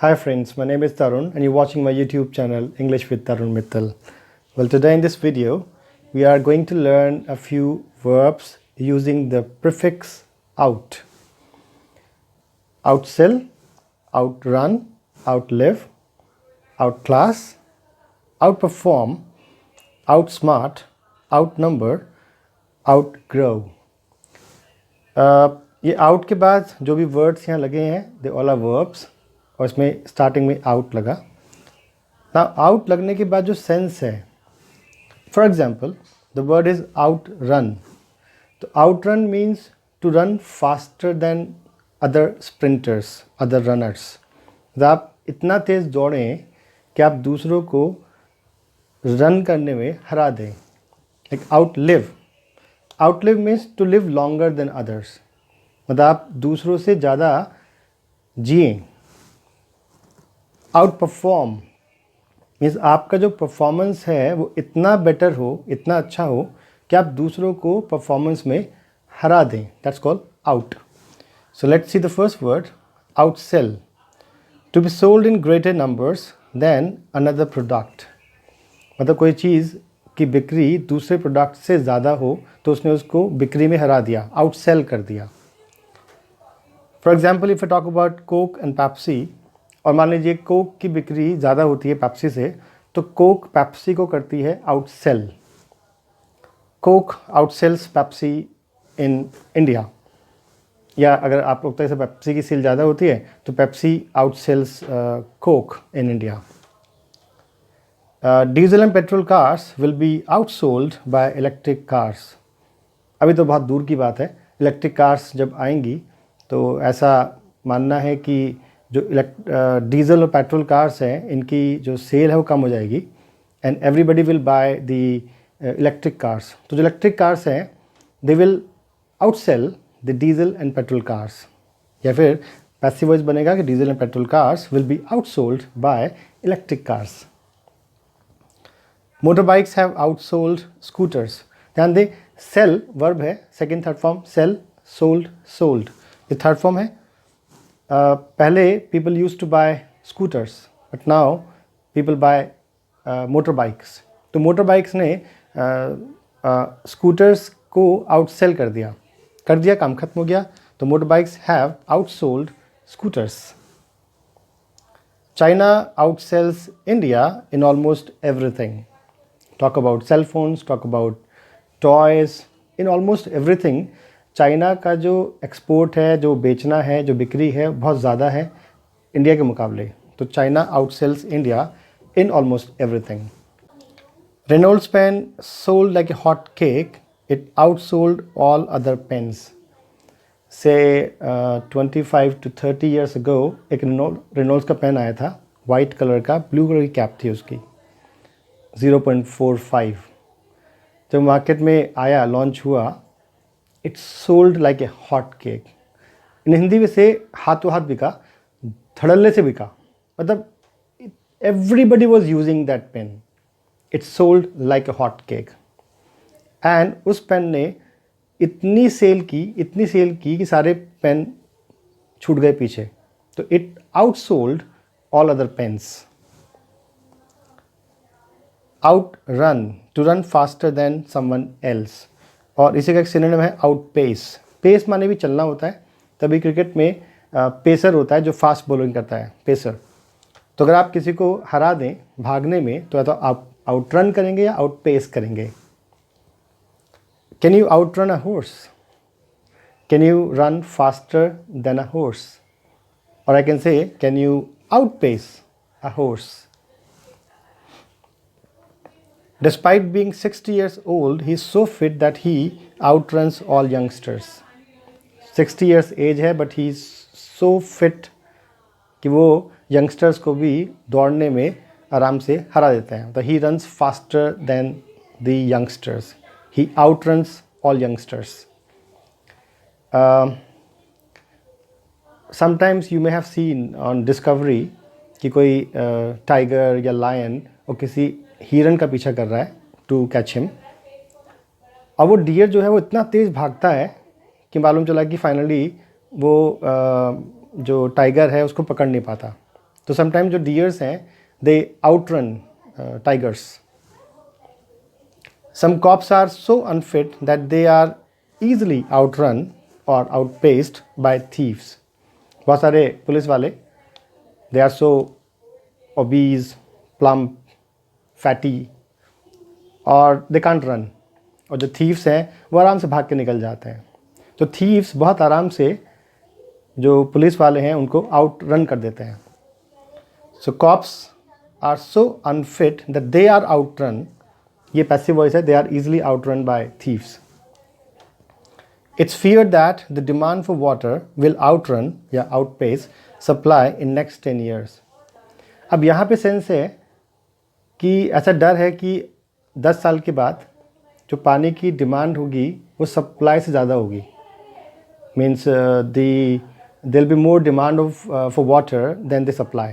Hi friends, my name is Tarun and you're watching my YouTube channel English with Tarun Mittal. Well, today in this video, we are going to learn a few verbs using the prefix out. Outsell, outrun, outlive, outclass, outperform, outsmart, outnumber, outgrow. ये out के बाद जो भी words यहाँ लगे हैं they all are verbs और इसमें स्टार्टिंग में out लगा. Now out लगने के बाद जो sense है, for example the word is outrun. तो outrun means to run faster than other sprinters, other runners. तो आप इतना तेज़ दौड़ें कि आप दूसरों को रन करने में हरा दें. Like outlive. Outlive means to live longer than others. मतलब आप दूसरों से ज़्यादा जिएं. Outperform मीन्स आपका जो परफॉर्मेंस है वो इतना बेटर हो, इतना अच्छा हो कि आप दूसरों को परफॉर्मेंस में हरा दें. That's called out. So let's see the first word outsell. To be sold in greater numbers than another product. मतलब कोई चीज़ की बिक्री दूसरे प्रोडक्ट से ज़्यादा हो तो उसने उसको बिक्री में हरा दिया, आउटसेल कर दिया. For example if I talk about Coke and Pepsi, और मान लीजिए कोक की बिक्री ज़्यादा होती है पेप्सी से, तो कोक पेप्सी को करती है outsell. Coke outsells Pepsi in India. या अगर आप लोग से पेप्सी की सेल ज़्यादा होती है तो Pepsi outsells Coke in India. Diesel and petrol cars will be outsold by electric cars. अभी तो बहुत दूर की बात है. इलेक्ट्रिक कार्स जब आएंगी तो ऐसा मानना है कि जो डीजल और पेट्रोल कार्स हैं इनकी जो सेल है वो कम हो जाएगी and everybody will buy the electric cars. तो जो इलेक्ट्रिक कार्स हैं they will outsell the diesel and petrol cars. या फिर पैसिव वॉइस बनेगा कि diesel and petrol cars will be outsold by electric cars. Motor bikes have outsold scooters. ध्यान दें, sell verb है, second third form sell, sold, sold ये third form है. पहले people use to buy scooters but now people bye motor bikes. तो motor bikes ने scooters को outsell कर दिया, काम खत्म हो गया. तो motor bikes have outsold scooters. China outsells India in almost everything. Talk about cell phones, talk about toys, in almost everything. China का जो एक्सपोर्ट है, जो बेचना है, जो बिक्री है बहुत ज़्यादा है इंडिया के मुकाबले. तो China outsells India in almost everything. Reynolds pen sold like a hot cake, it outsold all other pens. Say 25 to 30 years ago एक रेनॉल्ड्स का पेन आया था, वाइट कलर का, ब्लू कलर की कैप थी उसकी, 0.45. जब मार्केट में आया, लॉन्च हुआ, it sold like a hot cake. In Hindi में से हाथों हाथ बिका, धड़ल्ले से बिका. मतलब everybody was using that pain. It sold like a hot cake. And उस पेन ने इतनी सेल की कि सारे पेन छूट गए पीछे. तो it outsold all other pens. outrun, to run faster than someone else. और इसी का एक सिनोनिम है outpace. पेस माने भी चलना होता है, तभी क्रिकेट में पेसर होता है जो फास्ट बॉलिंग करता है, पेसर. तो अगर आप किसी को हरा दें भागने में तो या तो आप आउटरन करेंगे या आउटपेस करेंगे. Can you outrun a horse? Can you run faster than a horse? और I can say can you outpace a horse? Despite being 60 years old, he is so fit that he outruns all youngsters. 60 years age है but he is so fit कि वो youngsters को भी दौड़ने में आराम से हरा देते हैं. तो he runs faster than the youngsters. He outruns all youngsters. Sometimes you may have seen on Discovery कि कोई टाइगर या लायन और किसी हिरन का पीछा कर रहा है टू कैच हिम. और वो डियर जो है वो इतना तेज़ भागता है कि मालूम चला कि फाइनली वो जो टाइगर है उसको पकड़ नहीं पाता. तो समटाइम जो डियर्स हैं दे outrun tigers. Some cops are so unfit that they are easily outrun or outpaced by thieves. बहुत सारे पुलिस वाले they are so obese, plump, fatty और they can't run. और जो thieves हैं वो आराम से भाग के निकल जाते हैं. तो thieves बहुत आराम से जो पुलिस वाले हैं उनको आउट रन कर देते हैं. So cops are so unfit that they are outrun. ये passive voice है, they are easily outrun by thieves. It's feared that the demand for water will outrun या outpace supply in next 10 years. अब यहाँ पे sense है कि ऐसा डर है कि 10 साल के बाद जो पानी की डिमांड होगी वो सप्लाई से ज़्यादा होगी. Means there will be more demand for water than the supply.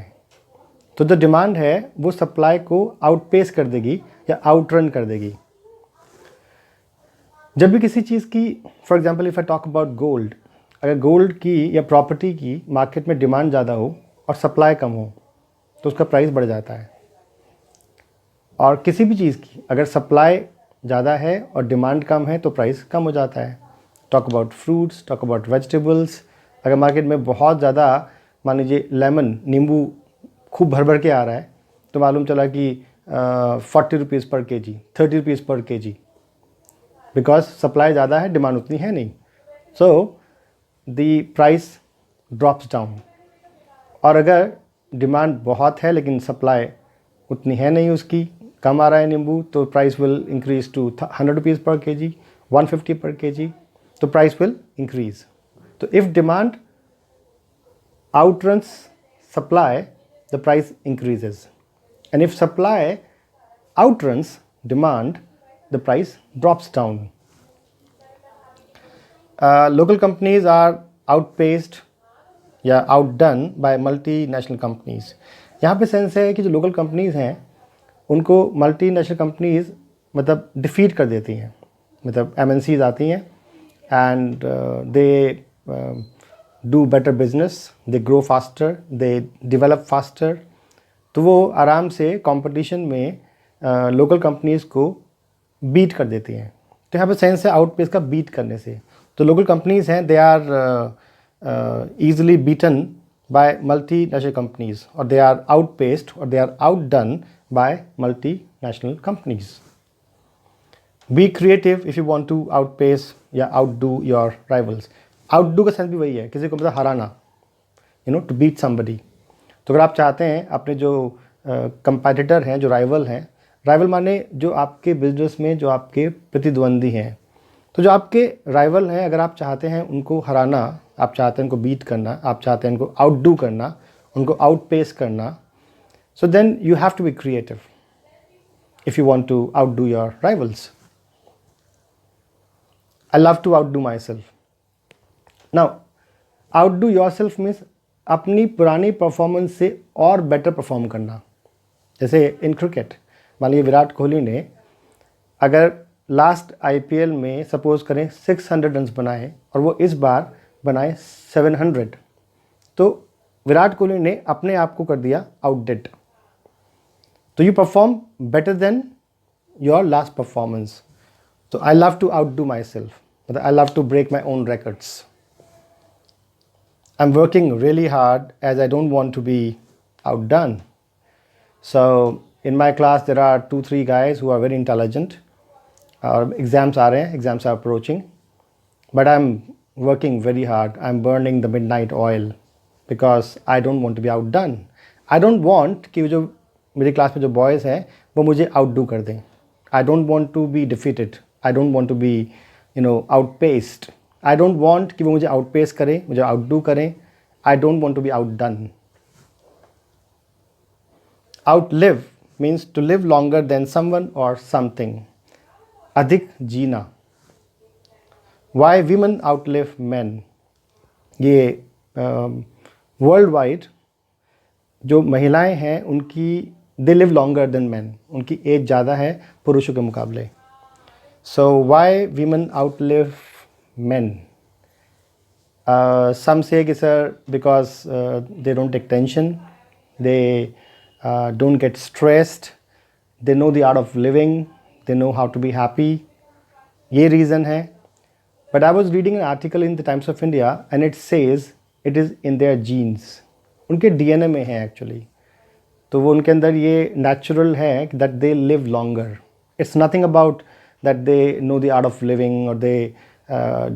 तो जो डिमांड है वो सप्लाई को आउटपेस कर देगी या आउटरन कर देगी. जब भी किसी चीज़ की, for example if I talk about gold, अगर गोल्ड की या प्रॉपर्टी की मार्केट में डिमांड ज़्यादा हो और सप्लाई कम हो तो उसका प्राइस बढ़ जाता है. और किसी भी चीज़ की अगर सप्लाई ज़्यादा है और डिमांड कम है तो प्राइस कम हो जाता है. Talk about fruits, talk about vegetables. अगर मार्केट में बहुत ज़्यादा, मान लीजिए लेमन, नींबू खूब भर भर के आ रहा है तो मालूम चला कि 40 rupees per KG, 30 rupees per KG, because supply ज़्यादा है, डिमांड उतनी है नहीं. So the price drops down. और अगर डिमांड बहुत है लेकिन सप्लाई उतनी है नहीं, उसकी कम आ रहा है नींबू, तो price will increase to 100 rupees per KG, 150 per KG, तो प्राइस विल इंक्रीज. तो if demand outruns supply, the price increases. And if supply outruns demand, the price drops down. Local companies are outpaced या outdone by multinational companies. यहाँ पे sense है कि जो local companies हैं उनको मल्टीनेशनल कंपनीज़ मतलब डिफीट कर देती हैं. मतलब MNCs आती हैं and they do better business, they grow faster, they develop faster. तो वो आराम से कंपटीशन में लोकल कंपनीज़ को बीट कर देती हैं. तो यहाँ पे सेंस है आउटपेस का बीट करने से. तो लोकल कंपनीज़ हैं, they are easily beaten by multi national companies, और दे आर आउटपेस्ड और they are outdone by multi national companies. Be creative if you want to outpace या आउटडू योर राइवल्स. आउटडू का sense भी वही है, किसी को मतलब हराना, टू बीट समबडी. तो अगर आप चाहते हैं अपने जो कंपेटिटर हैं, जो राइवल हैं, राइवल माने जो आपके बिजनेस में जो आपके प्रतिद्वंदी हैं, तो जो आपके राइवल हैं अगर आप चाहते हैं उनको हराना, आप चाहते हैं उनको बीट करना, आप चाहते हैं उनको आउटडू करना, उनको आउटपेस करना, so then you have to be creative if you want to outdo your rivals. I love to outdo myself. Now outdo yourself means अपनी पुरानी परफॉर्मेंस से और बेटर परफॉर्म करना. जैसे इन क्रिकेट, मान लीजिए विराट कोहली ने अगर लास्ट IPL में सपोज़ करें 600 रन्स बनाए और वो इस बार बनाए 700, तो विराट कोहली ने अपने आप को कर दिया आउटडेड. तो you perform better than your last performance. तो I love to outdo myself, मतलब I love to break my own records. I'm working really hard as I don't want to be outdone. So in my class there are 2-3 guys who are very intelligent. Exams are exams are approaching, but I'm working very hard. I'm burning the midnight oil because I don't want to be outdone. I don't want कि जो मेरी class में जो boys हैं वो मुझे outdo कर दें. I don't want to be defeated. I don't want to be outpaced. I don't want कि वो मुझे outpace करें, मुझे outdo करें. I don't want to be outdone. Outlive means to live longer than someone or something. अधिक जीना. Why women outlive men? ये world wide जो महिलाएं हैं उनकी they live longer than men. उनकी एज ज़्यादा है पुरुषों के मुकाबले. So why women outlive men? Some say कि sir because they don't take tension, they don't get stressed, they know the art of living, they know how to be happy. ये reason है. But I was reading an article in the Times of India and it says it is in their genes. उनके DNA में है actually. तो वो उनके अंदर ये natural है that they live longer. It's nothing about that they know the art of living or they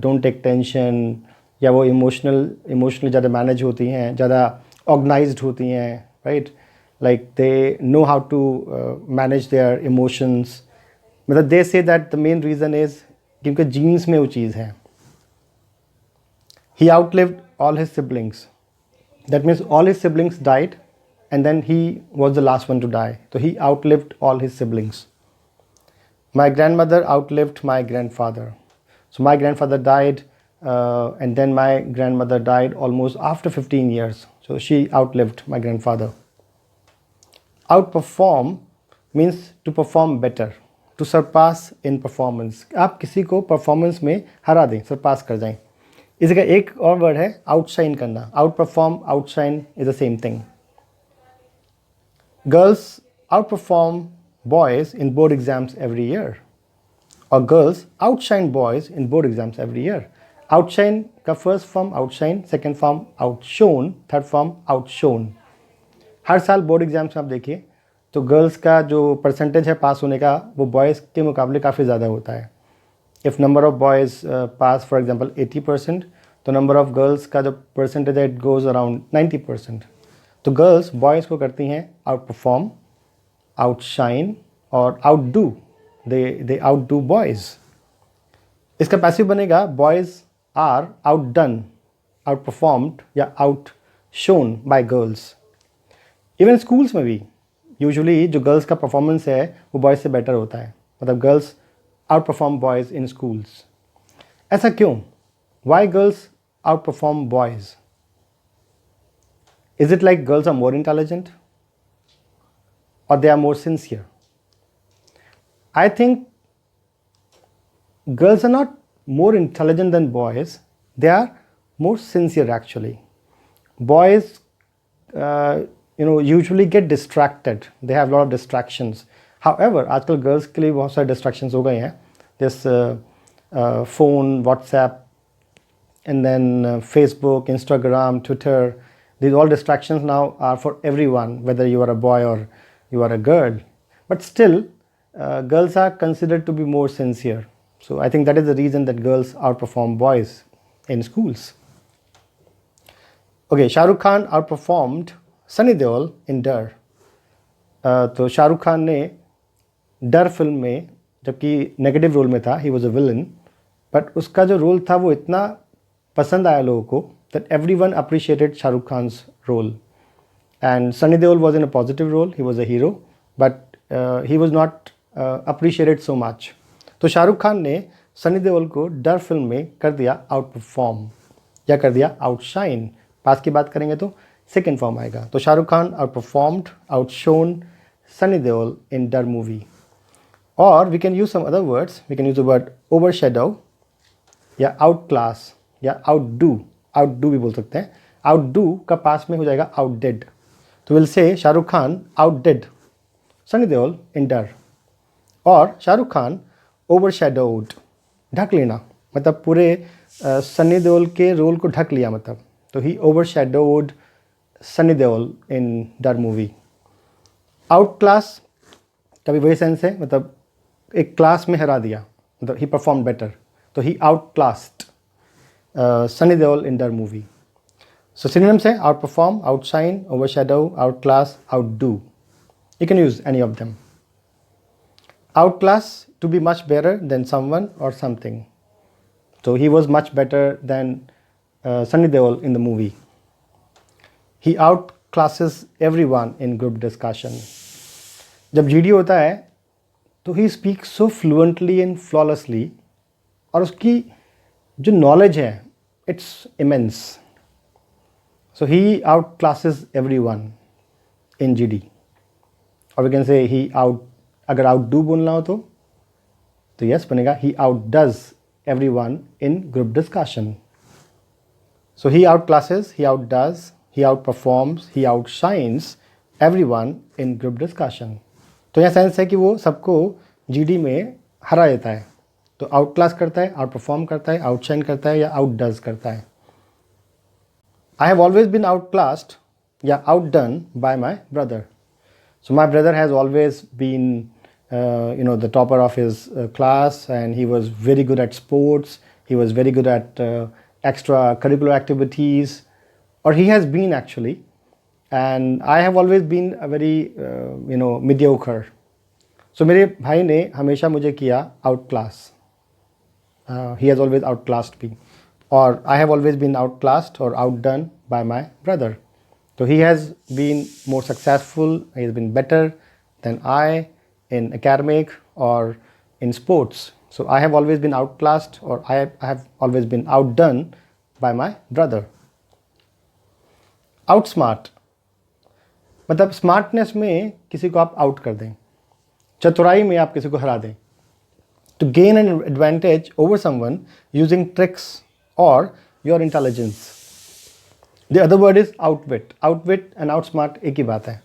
don't take tension, या वो emotionally ज़्यादा manage होती हैं, ज़्यादा organized होती हैं, right? Like they know how to manage their emotions. मतलब they say that the main reason is क्योंकि genes में वो चीज़ है. He outlived all his siblings. That means all his siblings died and then he was the last one to die. So he outlived all his siblings. My grandmother outlived my grandfather. So my grandfather died and then my grandmother died almost after 15 years. So she outlived my grandfather. Outperform means to perform better, to surpass in performance. आप किसी को performance में हरा दें, surpass कर जाएं. इसका एक और वर्ड है outshine करना. Outperform, outshine is the same thing. Girls outperform boys in board exams every year. Or girls outshine boys in board exams every year. Outshine का first form outshine, second form outshone, third form outshone. हर साल board exams में आप देखिए तो girls का जो percentage है पास होने का वो बॉयज़ के मुकाबले काफ़ी ज़्यादा होता है. If number of boys pass for example 80%, तो नंबर ऑफ़ गर्ल्स का जो परसेंटेज है इट गोज़ अराउंड 90%. तो गर्ल्स बॉयज़ को करती हैं आउट परफॉर्म, आउटशाइन और आउटडू. दे आउटडू बॉयज़. इसका पैसिव बनेगा बॉयज़ आर आउटडन, आउट परफॉर्म्ड या out shown by girls. Even schools में भी यूजुअली जो गर्ल्स का परफॉर्मेंस है वो बॉयज़ से बेटर होता है. मतलब girls outperform boys in schools. ऐसा क्यों? Why girls outperform boys? Is it like girls are more intelligent और they are more sincere? I think girls are not more intelligent than boys, they are more sincere actually. Boys usually get distracted, they have a lot of distractions. However आजकल girls के लिए बहुत सारे distractions हो गए हैं. This phone, WhatsApp and then Facebook, Instagram, Twitter, these all distractions now are for everyone, whether you are a boy or you are a girl. But still girls are considered to be more sincere. So I think that is the reason that girls outperform boys in schools. Okay, Shah Rukh Khan outperformed Sunny Deol in Dar. तो शाहरुख खान ने डर film में, जबकि negative role में था, he was a villain, but उसका जो role था वो इतना पसंद आया लोगों को that everyone appreciated Shah Rukh Khan's role. And Sunny Deol was in a positive role, he was a hero, but he was not appreciated so much. तो शाहरुख खान ने सनी देओल को डर फिल्म में कर दिया आउट परफॉर्म या कर दिया आउटशाइन. पास की बात करेंगे तो सेकेंड फॉर्म आएगा. तो Shahrukh Khan outperformed, outshone Sunny Deol in Darr movie. और we can use some other words. We can use the word overshadow या आउट क्लास या आउटडू. आउटडू भी बोल सकते हैं. आउटडू का पास में हो जाएगा आउटडिड. तो will say Shahrukh Khan आउटडिड Sunny Deol in डर. और शाहरुख खान ओवरशैडोड, ढक लेना, मतलब पूरे सनी देओल के रोल को ढक लिया मतलब. तो ही overshadowed Sunny Deol in Darr movie. Out class का भी वही सेंस है, मतलब एक क्लास में हरा दिया, मतलब ही परफॉर्म बेटर. तो he outclassed Sunny Deol in Darr movie. So synonyms है outperform, outshine, overshadow, outclass, outdo. You can use any of them. Outclass, to be much better than someone or something. So he was much better than Sunny Deol in the movie. He outclasses everyone in group discussion. जब GD होता है तो he speaks so fluently and flawlessly, और उसकी जो knowledge है it's immense. So he outclasses everyone in GD. Or we can say अगर outdo बोलना हो तो यस बनेगा he outdoes everyone in group discussion. So he outclasses, he outdoes, he outperforms, he outshines everyone in group discussion. तो यह sense है कि वो सबको जीडी में हरा देता है. तो आउट क्लास करता है, आउट परफॉर्म करता है, आउटशाइन करता है या आउट डज करता है. I have always been outclassed या outdone by my brother. So my brother has always been the topper of his class, and he was very good at sports. He was very good at extracurricular activities, or he has been actually. And I have always been a very mediocre. So मेरे भाई ने हमेशा मुझे किया outclass. He has always outclassed me, or I have always been outclassed or outdone by my brother. So he has been more successful, he has been better than I in academic or in sports. So I have always been outclassed, or I have always been outdone by my brother. Outsmart मतलब smartness में किसी को आप out कर दें, चतुराई में आप किसी को हरा दें. To gain an advantage over someone using tricks or your intelligence. The other word is outwit. Outwit and outsmart एक ही बात है.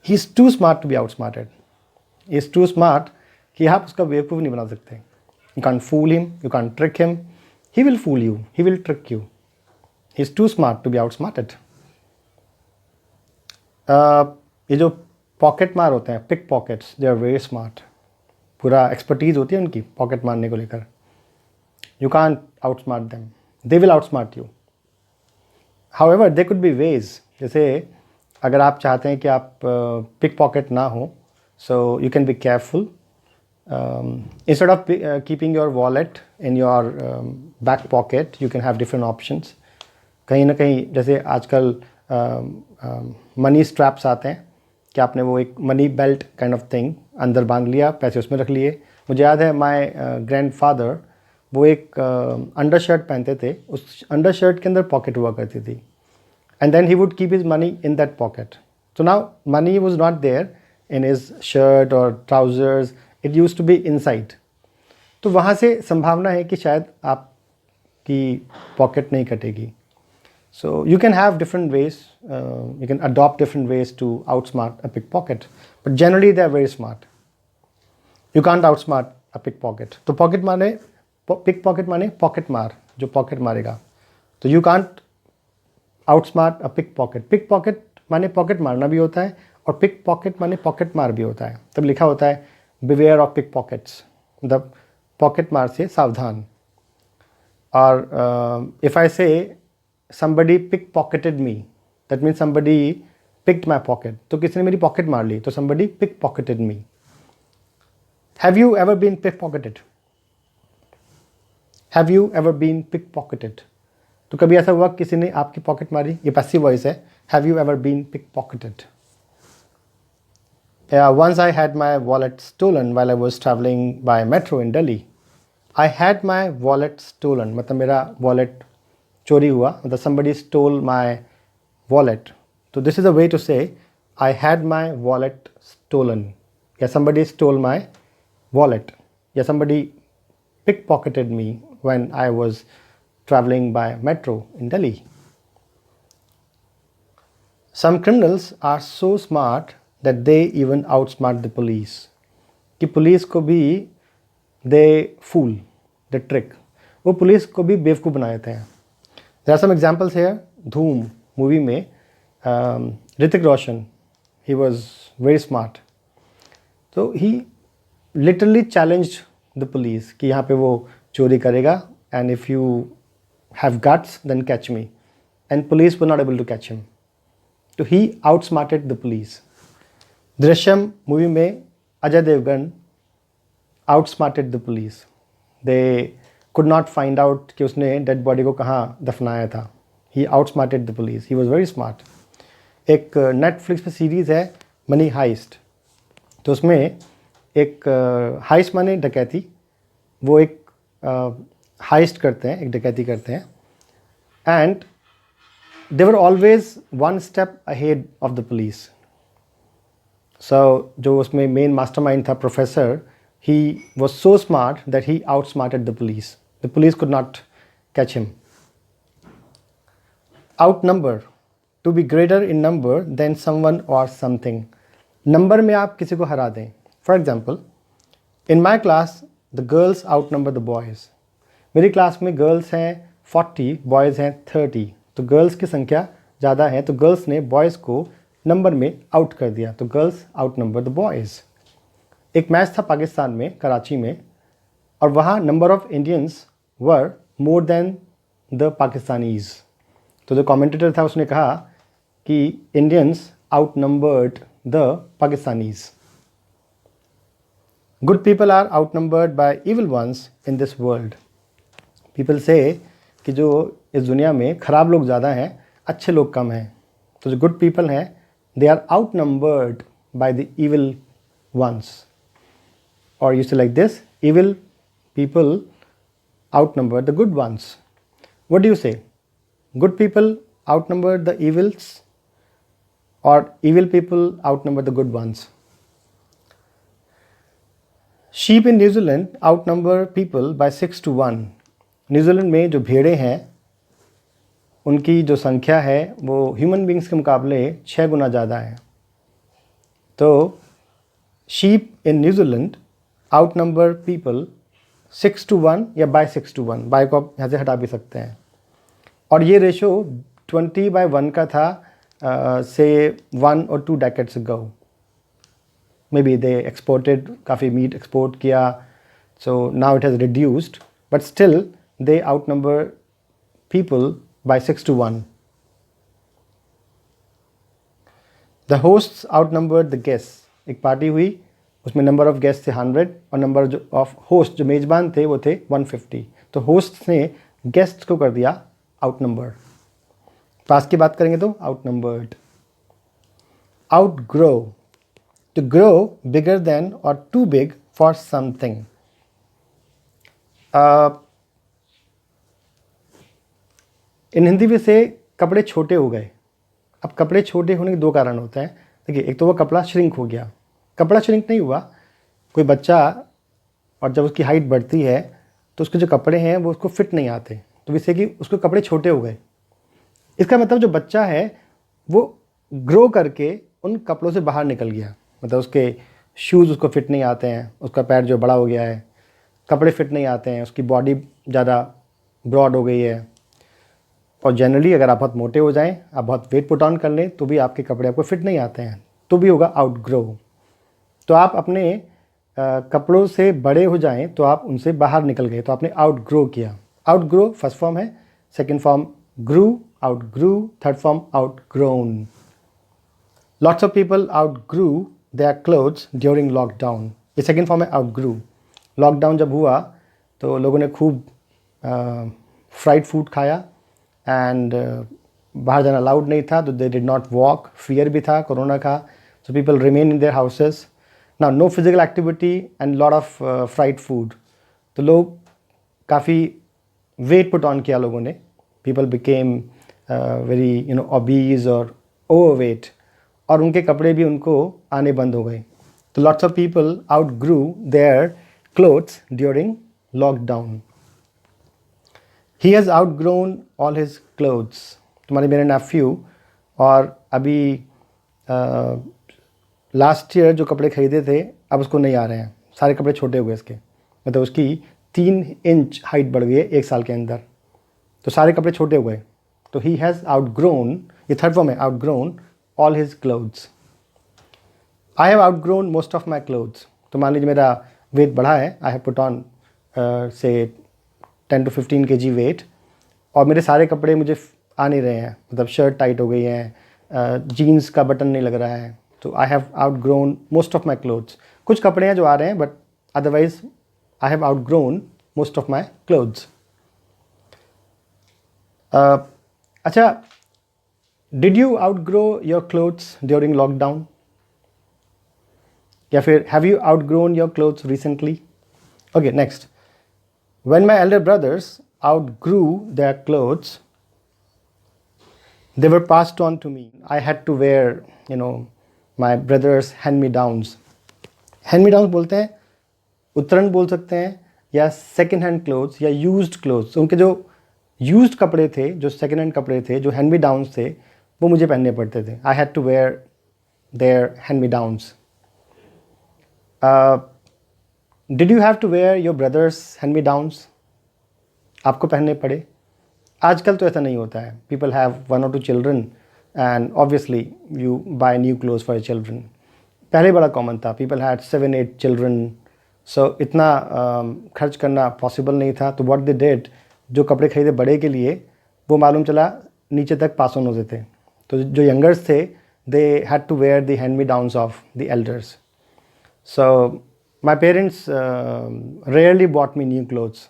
He is too smart to be outsmarted. He is too smart कि आप उसका बेवकूफ़ नहीं बना सकते. You can't fool him, you can't trick him. He will fool you, he will trick you. He is too smart to be outsmarted. ये जो pocket मार होते हैं, pick pockets, they are very smart. पूरा एक्सपर्टीज़ होती है उनकी pocket मारने को लेकर. You can't outsmart them, they will outsmart you. However they could be wage, जैसे अगर आप चाहते हैं कि आप पिक पॉकेट ना हो, so you can be careful. Instead of keeping your wallet in your back pocket, you can have different options. कहीं ना कहीं जैसे आजकल मनी स्ट्रैप्स आते हैं कि आपने वो एक money belt kind of thing अंदर बांध लिया, पैसे उसमें रख लिए. मुझे याद है माय ग्रैंडफादर वो एक अंडर शर्ट पहनते थे, उस अंडर शर्ट के अंदर पॉकेट हुआ करती थी, and then he would keep his money in that pocket. So now money was not there in his shirt और trousers, it used to be inside. तो वहाँ से संभावना है कि शायद आपकी पॉकेट नहीं कटेगी. So you can have different ways, you can adopt different ways to outsmart a pickpocket, but generally they are very smart. You can't outsmart a pickpocket. तो pocket माने pickpocket माने pocket मार, जो pocket मारेगा. तो you can't outsmart a pickpocket. Pickpocket माने pocket मारना भी होता है, और pickpocket माने pocket मार भी होता है. तब लिखा होता है beware of pickpockets, मतलब pocket मार से सावधान. और if I say somebody pickpocketed me, that means somebody picked my pocket. तो किसी ने मेरी पॉकेट मार ली, तो somebody pickpocketed me. Have you ever been pickpocketed? Have you ever been pickpocketed? तो कभी ऐसा हुआ किसी ने आपकी पॉकेट मारी? ये पैसिव वॉइस है. Have you ever been pickpocketed? Once I had my wallet stolen while I was traveling by metro in Delhi. I had my wallet stolen, मतलब मेरा वॉलेट चोरी हुआ, मतलब somebody stole my wallet. तो this is a way to say I had my wallet stolen, या somebody stole my wallet, या somebody pickpocketed me when I was traveling by metro in Delhi. Some criminals are so smart that they even outsmart the police. कि police को भी they fool, they trick. वो police को भी बेवकूफ़ बना देते हैं. There are some examples here. Dhoom movie में Hrithik Roshan, he was very smart. So he literally challenged the police कि यहाँ पे वो चोरी करेगा, and if you have guts then catch me. And police were not able to catch him. So he outsmarted the police. Drishyam movie में Ajay Devgan outsmarted the police. They could not find out कि उसने dead body को कहाँ दफनाया था. He outsmarted the police. He was very smart. एक Netflix पे series है मनी हाइस्ट. तो उसमें एक हाइस्ट माने डकैती, वो एक हाइस्ट करते हैं, एक डकैती करते हैं, and they were always one step ahead of the police. So जो उसमें मेन मास्टरमाइंड था professor, he was so smart that he outsmarted the police. The police could not catch him. Outnumber to be greater in number than someone और something. Number में आप किसी को हरा दें। For example, in my class the girls outnumber the boys. मेरी class में girls हैं 40, बॉयज़ हैं 30। तो गर्ल्स की संख्या ज़्यादा है, तो गर्ल्स ने बॉयज़ को नंबर में आउट कर दिया, तो girls outnumber the boys. एक मैच था पाकिस्तान में, कराची में, और वहाँ number of Indians were more than the Pakistanis. तो जो कमेंटेटर था उसने कहा कि Indians outnumbered the Pakistanis. Good people are outnumbered by evil ones in this world. People say कि जो इस दुनिया में ख़राब लोग ज़्यादा हैं, अच्छे लोग कम हैं। तो जो गुड पीपल हैं, they are outnumbered by the evil ones. और you say like this, evil people outnumber the good ones. What do you say? Good people outnumber the evils, or evil people outnumber the good ones? Sheep in New Zealand outnumber people by 6 to 1. New Zealand में जो भेड़ें हैं उनकी जो संख्या है वो human beings के मुकाबले 6 गुना ज़्यादा है। तो sheep in New Zealand आउटनंबर people 6 to 1 या बाय 6 to 1। बाय को आप यहाँ से हटा भी सकते हैं। और ये रेशो 20/1 का था से 1 or 2 decades ago। Maybe they exported, काफ़ी मीट एक्सपोर्ट किया, so now it has reduced, but still they outnumber people by 6 to 1। The hosts outnumbered the guests. एक पार्टी हुई, उसमें नंबर ऑफ़ गेस्ट थे 100 और नंबर जो of host जो मेज़बान थे वो थे 150। तो होस्ट ने गेस्ट को कर दिया आउट नंबर। पास की बात करेंगे तो outnumbered. Outgrow, to grow bigger than और too big for something. In Hindi में से कपड़े छोटे हो गए। अब कपड़े छोटे होने के 2 कारण होते हैं। देखिए, एक तो वो कपड़ा श्रिंक हो गया। कपड़ा श्रिंक नहीं हुआ, कोई बच्चा और जब उसकी हाइट बढ़ती है तो उसके जो कपड़े हैं वो उसको फिट नहीं आते, तो इससे कि उसके कपड़े छोटे हो गए। इसका मतलब जो बच्चा है वो ग्रो करके उन कपड़ों से बाहर निकल गया, मतलब उसके शूज़ उसको फिट नहीं आते हैं, उसका पैर जो बड़ा हो गया है, कपड़े फिट नहीं आते हैं, उसकी बॉडी ज़्यादा ब्रॉड हो गई है। और जनरली अगर आप बहुत मोटे हो जाएं, आप बहुत वेट पुट ऑन कर लें, तो भी आपके कपड़े आपको फिट नहीं आते हैं, तो भी होगा आउट ग्रो। तो आप अपने कपड़ों से बड़े हो जाएं तो आप उनसे बाहर निकल गए, तो आपने आउट ग्रो किया। आउट ग्रो फर्स्ट फॉर्म है, second form grew, outgrew, third form outgrown. Lots of people outgrew their clothes during lockdown. ये सेकंड फॉर्म है आउट ग्रू। लॉकडाउन जब हुआ तो लोगों ने खूब फ्राइड फूड खाया एंड बाहर जाना अलाउड नहीं था, तो they did not walk, fear भी था कोरोना का, so people remain in their houses. Now no physical activity and lot of fried food. तो लोग काफ़ी वेट पुट ऑन किया लोगों ने। People became very obese or overweight, और उनके कपड़े भी उनको आने बंद हो गए। तो lots of people outgrew their clothes during lockdown. He has outgrown all his clothes. तुम्हारे मेरे नेफ्यू और अभी लास्ट ईयर जो कपड़े खरीदे थे अब उसको नहीं आ रहे हैं, सारे कपड़े छोटे हो गए इसके, मतलब उसकी 3 इंच हाइट बढ़ गई है 1 साल के अंदर, तो सारे कपड़े छोटे हो गए। तो ही हैज़ आउटग्रोन, ये थर्ड फॉर्म है, outgrown all his clothes. I have outgrown most of my clothes. तो मान लीजिए मेरा वेट बढ़ा है, आई हैव पुट ऑन से 10 to 15 kg वेट, और मेरे सारे कपड़े मुझे आ नहीं रहे हैं, मतलब शर्ट टाइट हो गई है, जीन्स का बटन नहीं लग रहा है, तो I have outgrown most of my clothes. कुछ कपड़े हैं जो आ रहे हैं, but otherwise I have outgrown most of my clothes. अच्छा, did you outgrow your clothes during lockdown, या फिर have you outgrown your clothes recently? Okay, next, when my elder brothers outgrew their clothes they were passed on to me. I had to wear my brother's hand-me-downs. Hand-me-downs बोलते हैं, उत्तरण बोल सकते हैं, या second hand clothes या used clothes. उनके जो used कपड़े थे, जो सेकेंड हैंड कपड़े थे, जो हैंड-मी-डाउन्स थे, वो मुझे पहनने पड़ते थे. I had to wear their hand-me-downs. Did you have to wear your brother's hand-me-downs? आपको पहनने पड़े? आजकल तो ऐसा नहीं होता है. People have 1 or 2 children and obviously you buy new clothes for your children. पहले बड़ा कॉमन था. People had 7-8 children. So इतना खर्च करना पॉसिबल नहीं था. तो what they did, जो कपड़े खरीदे बड़े के लिए, वो मालूम चला नीचे तक पास ऑन होते थे. तो जो यंगर्स थे, they had to wear the hand-me-downs of the elders. So my parents rarely bought me new clothes.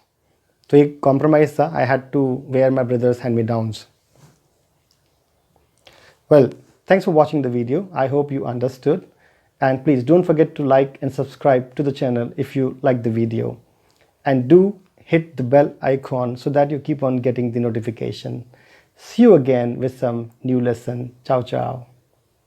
तो एक कॉम्प्रोमाइज़ था. I had to wear my brother's hand-me-downs. Well, thanks for watching the video. I hope you understood. And please don't forget to like and subscribe to the channel if you like the video. And do hit the bell icon so that you keep on getting the notification. See you again with some new lesson. Ciao, ciao.